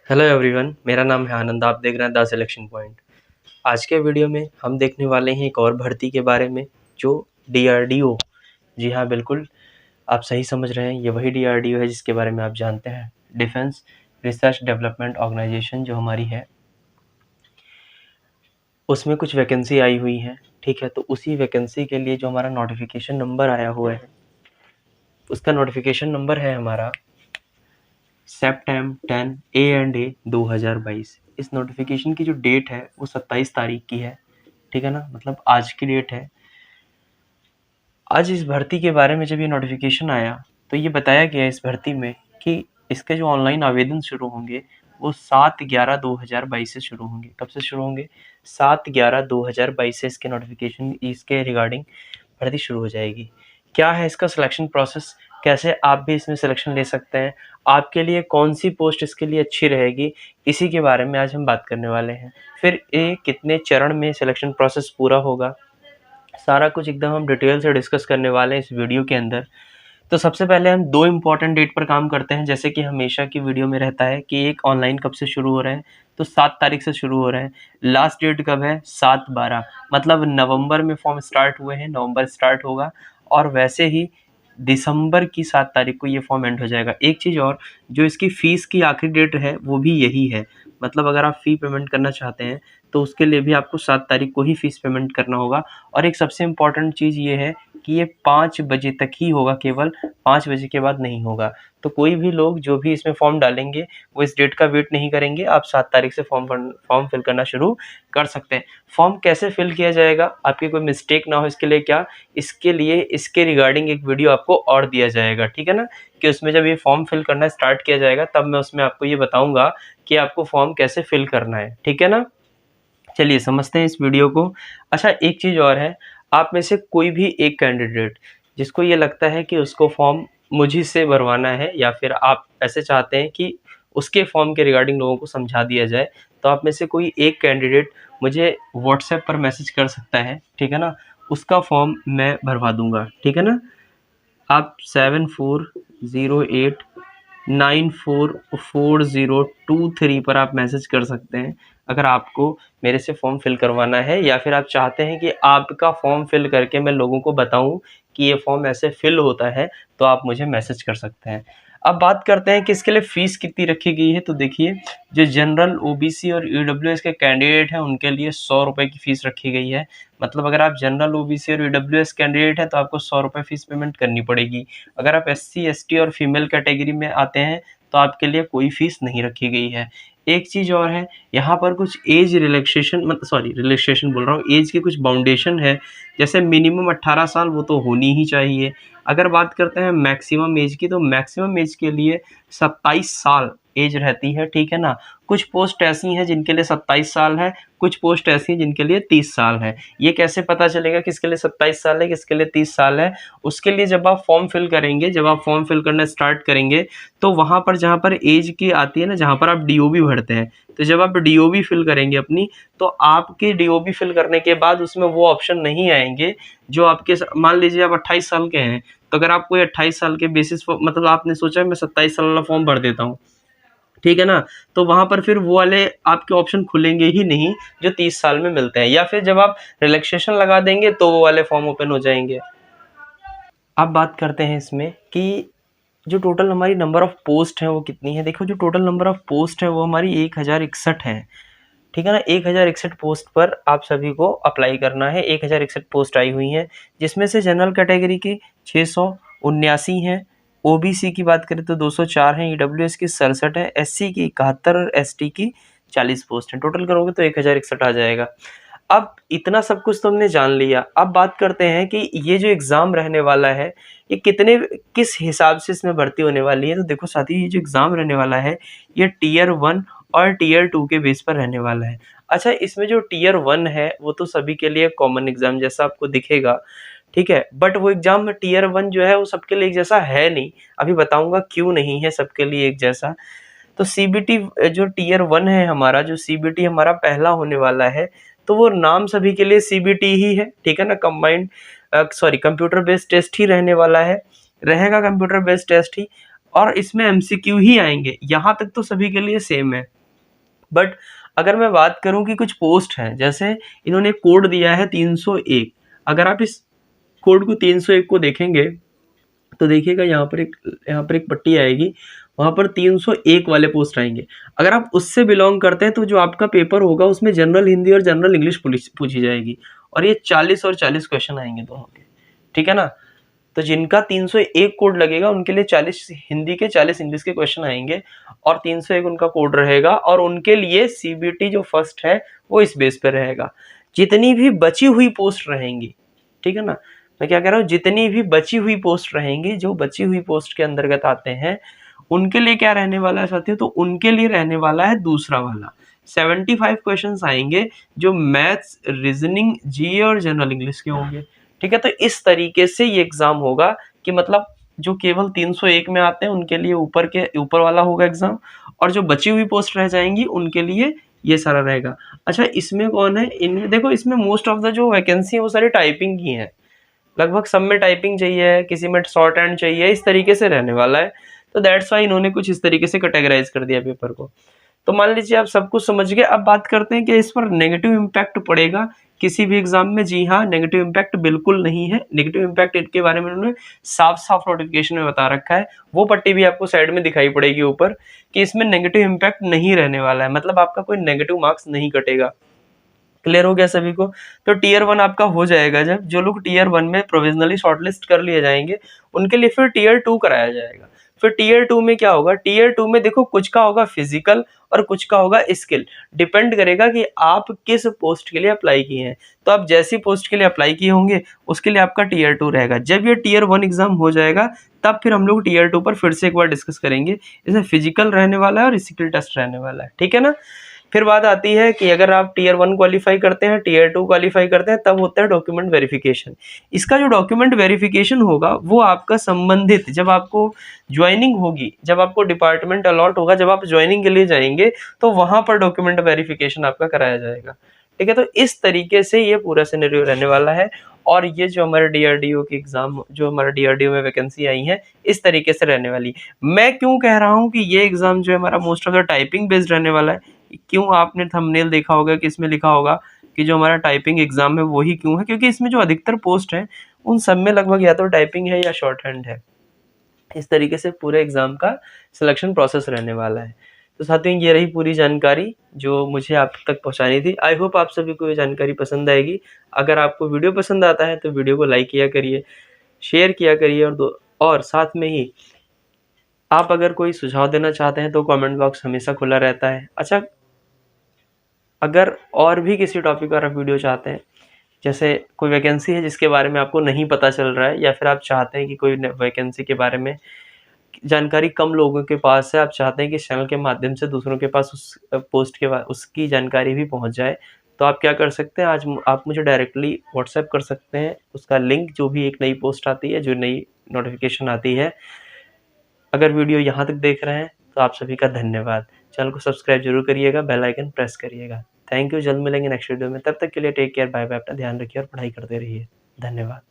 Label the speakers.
Speaker 1: Hello everyone, मेरा नाम है आनंद। आप देख रहे हैं द सिलेक्शन पॉइंट। आज के वीडियो में हम देखने वाले हैं एक और भर्ती के बारे में जो डीआरडीओ। जी हाँ, बिल्कुल आप सही समझ रहे हैं, ये वही डीआरडीओ है जिसके बारे में आप जानते हैं। डिफेंस रिसर्च डेवलपमेंट ऑर्गेनाइजेशन जो हमारी है, उसमें कुछ वैकेंसी आई हुई है। ठीक है, तो उसी वैकेंसी के लिए जो हमारा नोटिफिकेशन नंबर आया हुआ है, उसका नोटिफिकेशन नंबर है हमारा सेप्टेम्बर 10 A&A 2022। इस नोटिफिकेशन की जो डेट है वो 27 तारीख की है। ठीक है ना, मतलब आज की डेट है। आज इस भर्ती के बारे में जब ये नोटिफिकेशन आया तो ये बताया गया इस भर्ती में कि इसके जो ऑनलाइन आवेदन शुरू होंगे वो 7/11/2022 से शुरू होंगे। कब से शुरू होंगे? 7/11/2022 से इसके नोटिफिकेशन, इसके रिगार्डिंग भर्ती शुरू हो जाएगी। क्या है इसका सिलेक्शन प्रोसेस, कैसे आप भी इसमें सिलेक्शन ले सकते हैं, आपके लिए कौन सी पोस्ट इसके लिए अच्छी रहेगी, इसी के बारे में आज हम बात करने वाले हैं। फिर ये कितने चरण में सिलेक्शन प्रोसेस पूरा होगा, सारा कुछ एकदम हम डिटेल से डिस्कस करने वाले हैं इस वीडियो के अंदर। तो सबसे पहले हम दो इम्पॉर्टेंट डेट पर काम करते हैं, जैसे कि हमेशा की वीडियो में रहता है कि एक ऑनलाइन कब से शुरू हो रहा है, तो 7 तारीख से शुरू हो रहा है। लास्ट डेट कब है? 7/12, मतलब नवंबर में फॉर्म स्टार्ट हुए हैं, नवंबर स्टार्ट होगा और वैसे ही दिसंबर की 7 तारीख को ये फॉर्म एंड हो जाएगा। एक चीज़ और, जो इसकी फ़ीस की आखिरी डेट है वो भी यही है। मतलब अगर आप फ़ी पेमेंट करना चाहते हैं तो उसके लिए भी आपको 7 तारीख को ही फ़ीस पेमेंट करना होगा। और एक सबसे इम्पॉर्टेंट चीज़ ये है कि ये 5 बजे तक ही होगा, केवल 5 बजे के बाद नहीं होगा। तो कोई भी लोग जो भी इसमें फॉर्म डालेंगे वो इस डेट का वेट नहीं करेंगे, आप 7 तारीख से फॉर्म फिल करना शुरू कर सकते हैं। फॉर्म कैसे फिल किया जाएगा, आपकी कोई मिस्टेक ना हो इसके लिए क्या, इसके लिए इसके रिगार्डिंग एक वीडियो आपको और दिया जाएगा। ठीक है ना, कि उसमें जब ये फॉर्म फिल करना स्टार्ट किया जाएगा तब मैं उसमें आपको ये बताऊँगा कि आपको फॉर्म कैसे फिल करना है। ठीक है ना? चलिए समझते हैं इस वीडियो को। अच्छा, एक चीज़ और है, आप में से कोई भी एक कैंडिडेट जिसको ये लगता है कि उसको फॉर्म मुझी से भरवाना है, या फिर आप ऐसे चाहते हैं कि उसके फॉर्म के रिगार्डिंग लोगों को समझा दिया जाए, तो आप में से कोई एक कैंडिडेट मुझे व्हाट्सएप पर मैसेज कर सकता है। ठीक है ना, उसका फॉर्म मैं भरवा दूंगा। ठीक है ना, आप 7408944023 पर आप मैसेज कर सकते हैं अगर आपको मेरे से फॉर्म फिल करवाना है, या फिर आप चाहते हैं कि आपका फॉर्म फिल करके मैं लोगों को बताऊं कि ये फॉर्म ऐसे फिल होता है, तो आप मुझे मैसेज कर सकते हैं। अब बात करते हैं कि इसके लिए फ़ीस कितनी रखी गई है। तो देखिए, जो जनरल, ओबीसी और ईडब्ल्यूएस के कैंडिडेट हैं उनके लिए 100 रुपये की फ़ीस रखी गई है। मतलब अगर आप जनरल, ओबीसी और ईडब्ल्यूएस कैंडिडेट हैं तो आपको 100 रुपये फ़ीस पेमेंट करनी पड़ेगी। अगर आप एससी, एसटी और फीमेल कैटेगरी में आते हैं तो आपके लिए कोई फ़ीस नहीं रखी गई है। एक चीज़ और है, यहाँ पर कुछ एज रिलैक्सेशन, रिलैक्सेशन बोल रहा हूँ, एज की कुछ बाउंडेशन है। जैसे मिनिमम 18 साल वो तो होनी ही चाहिए। अगर बात करते हैं मैक्सिमम एज की, तो मैक्सिमम एज के लिए 27 साल एज रहती है। ठीक है ना, कुछ पोस्ट ऐसी हैं जिनके लिए 27 साल है, कुछ पोस्ट ऐसी हैं जिनके लिए 30 साल है। ये कैसे पता चलेगा किसके लिए 27 साल है, किसके लिए 30 साल है? उसके लिए जब आप फॉर्म फिल करेंगे, जब आप फॉर्म फिल करना स्टार्ट करेंगे, तो वहाँ पर जहाँ पर एज की आती है ना, जहाँ पर आप डीओबी भरते हैं, तो जब आप डीओबी फिल करेंगे अपनी, तो आपके डीओबी फिल करने के बाद उसमें वो ऑप्शन नहीं आएंगे जो आपके, मान लीजिए आप 28 साल के हैं, तो अगर आप कोई 28 साल के बेसिस पर, मतलब आपने सोचा मैं 27 साल वाला फॉर्म भर देता हूँ, ठीक है ना, तो वहाँ पर फिर वो वाले आपके ऑप्शन खुलेंगे ही नहीं जो 30 साल में मिलते हैं, या फिर जब आप रिलैक्सेशन लगा देंगे तो वो वाले फॉर्म ओपन हो जाएंगे। अब बात करते हैं इसमें कि जो टोटल हमारी नंबर ऑफ पोस्ट है वो कितनी है। देखो, जो टोटल नंबर ऑफ पोस्ट है वो हमारी 1061 है। ठीक है ना, 1061 पोस्ट पर आप सभी को अप्लाई करना है। 1061 पोस्ट आई हुई हैं, जिसमें से जनरल कैटेगरी की 679 हैं, ओबीसी की बात करें तो 204 हैं, ईडब्ल्यूएस की 67 है, एससी की 71 और एसटी की 40 पोस्ट हैं। टोटल करोगे तो 1061 आ जाएगा। अब इतना सब कुछ तो हमने जान लिया, अब बात करते हैं कि ये जो एग्ज़ाम रहने वाला है, ये किस हिसाब से इसमें भर्ती होने वाली है। तो देखो साथियों, ये जो एग्ज़ाम रहने वाला है ये टियर 1 और टियर 2 के बेस पर रहने वाला है। अच्छा, इसमें जो टियर 1 है वो तो सभी के लिए कॉमन एग्ज़ाम जैसा आपको दिखेगा, ठीक है, बट वो एग्ज़ाम टियर 1 जो है वो सबके लिए एक जैसा है नहीं। अभी बताऊँगा क्यों नहीं है सबके लिए एक जैसा। तो सीबीटी जो टियर 1 है हमारा, जो सीबीटी हमारा पहला होने वाला है, तो वो नाम सभी के लिए सीबीटी ही है। ठीक है ना, कंप्यूटर बेस्ड टेस्ट ही रहने वाला है, रहेगा कंप्यूटर बेस्ड टेस्ट ही, और इसमें एमसीक्यू ही आएंगे। यहाँ तक तो सभी के लिए सेम है। बट अगर मैं बात करूं कि कुछ पोस्ट हैं, जैसे इन्होंने कोड दिया है 301, अगर आप इस कोड को 301 को देखेंगे तो देखिएगा यहाँ पर एक पट्टी आएगी, वहां पर 301 वाले पोस्ट आएंगे। अगर आप उससे बिलोंग करते हैं तो जो आपका पेपर होगा उसमें जनरल हिंदी और जनरल इंग्लिश पूछी जाएगी, और ये 40 और 40 क्वेश्चन आएंगे दोनों के, ठीक है ना। तो जिनका 301 कोड लगेगा उनके लिए 40 हिंदी के 40 इंग्लिश के क्वेश्चन आएंगे, और 301 उनका कोड रहेगा, और उनके लिए सीबीटी जो फर्स्ट है वो इस बेस पे रहेगा। जितनी भी बची हुई पोस्ट रहेंगी, ठीक है ना, मैं क्या कह रहा हूँ, जितनी भी बची हुई पोस्ट रहेंगी, जो बची हुई पोस्ट के अंतर्गत आते हैं, उनके लिए क्या रहने वाला है साथियों, तो उनके लिए रहने वाला है दूसरा वाला 75 क्वेश्चंस आएंगे, जो मैथ्स, रीजनिंग, जीए और जनरल इंग्लिश के होंगे, ठीक है। तो इस तरीके से ये एग्जाम होगा कि मतलब जो केवल 301 में आते हैं उनके लिए ऊपर वाला होगा एग्जाम, और जो बची हुई पोस्ट रह जाएंगी उनके लिए ये सारा रहेगा। अच्छा, इसमें कौन है, इनमें देखो, इसमें मोस्ट ऑफ द जो वैकेंसी है वो सारी टाइपिंग की है, लगभग सब में टाइपिंग चाहिए, किसी में शॉर्ट हैंड चाहिए, इस तरीके से रहने वाला है। तो दैट्स वाई इन्होंने कुछ इस तरीके से कैटेगराइज कर दिया पेपर को। तो मान लीजिए आप सब कुछ समझ गए। अब बात करते हैं कि इस पर नेगेटिव इम्पैक्ट पड़ेगा किसी भी एग्जाम में। जी हाँ, नेगेटिव इम्पैक्ट बिल्कुल नहीं है। नेगेटिव इम्पैक्ट के बारे में उन्होंने साफ साफ नोटिफिकेशन में बता रखा है, वो पट्टी भी आपको साइड में दिखाई पड़ेगी ऊपर, कि इसमें नेगेटिव इम्पैक्ट नहीं रहने वाला है, मतलब आपका कोई नेगेटिव मार्क्स नहीं कटेगा। क्लियर हो गया सभी को। तो टीयर 1 आपका हो जाएगा। जब जो लोग टीयर 1 में प्रोविजनली शॉर्टलिस्ट कर लिए जाएंगे उनके लिए फिर टीयर 2 कराया जाएगा। फिर टीयर 2 में क्या होगा, टीयर 2 में देखो कुछ का होगा फिजिकल और कुछ का होगा स्किल, डिपेंड करेगा कि आप किस पोस्ट के लिए अप्लाई किए हैं। तो आप जैसी पोस्ट के लिए अप्लाई किए होंगे उसके लिए आपका टीयर 2 रहेगा। जब ये टीयर 1 एग्जाम हो जाएगा तब फिर हम लोग टीयर 2 पर फिर से एक बार डिस्कस करेंगे। इसमें फिजिकल रहने वाला है और स्किल टेस्ट रहने वाला है, ठीक है ना। फिर बात आती है कि अगर आप टीयर 1 क्वालिफाई करते हैं, टीयर 2 क्वालिफाई करते हैं, तब होता है डॉक्यूमेंट वेरिफिकेशन। इसका जो डॉक्यूमेंट वेरिफिकेशन होगा वो आपका संबंधित, जब आपको ज्वाइनिंग होगी, जब आपको डिपार्टमेंट अलॉट होगा, जब आप ज्वाइनिंग के लिए जाएंगे तो वहां पर डॉक्यूमेंट वेरिफिकेशन आपका कराया जाएगा, ठीक है। तो इस तरीके से ये पूरा सिनेरियो रहने वाला है। और ये जो हमारे डीआरडीओ की एग्जाम, जो हमारे डीआरडीओ में वैकेंसी आई है, इस तरीके से रहने वाली। मैं क्यों कह रहा हूँ कि ये एग्जाम जो है हमारा most of the typing based रहने वाला है, क्यों, आपने थंबनेल देखा होगा कि इसमें लिखा होगा कि जो हमारा टाइपिंग एग्जाम है वही क्यों है, क्योंकि इसमें जो अधिकतर पोस्ट है उन सब में लगभग या तो टाइपिंग है या शॉर्ट हैंड है। इस तरीके से पूरे एग्जाम का सिलेक्शन प्रोसेस रहने वाला है। तो साथियों, ये रही पूरी जानकारी जो मुझे आप तक पहुंचानी थी। आई होप आप सभी को ये जानकारी पसंद आएगी। अगर आपको वीडियो पसंद आता है तो वीडियो को लाइक किया करिए, शेयर किया करिए, और साथ में ही आप अगर कोई सुझाव देना चाहते हैं तो कमेंट बॉक्स हमेशा खुला रहता है। अच्छा, अगर और भी किसी टॉपिक पर आप वीडियो चाहते हैं, जैसे कोई वैकेंसी है जिसके बारे में आपको नहीं पता चल रहा है, या फिर आप चाहते हैं कि कोई वैकेंसी के बारे में जानकारी कम लोगों के पास है, आप चाहते हैं कि चैनल के माध्यम से दूसरों के पास उस पोस्ट के उसकी जानकारी भी पहुंच जाए, तो आप क्या कर सकते हैं, आज आप मुझे डायरेक्टली व्हाट्सएप कर सकते हैं। उसका लिंक, जो भी एक नई पोस्ट आती है, जो नई नोटिफिकेशन आती है। अगर वीडियो यहाँ तक देख रहे हैं तो आप सभी का धन्यवाद। चैनल को सब्सक्राइब जरूर करिएगा, बेल आइकन प्रेस करिएगा। Thank you. जल्द मिलेंगे नेक्स्ट वीडियो में, तब तक के लिए टेक केयर, बाय बाय। अपना ध्यान रखिए और पढ़ाई करते रहिए। धन्यवाद।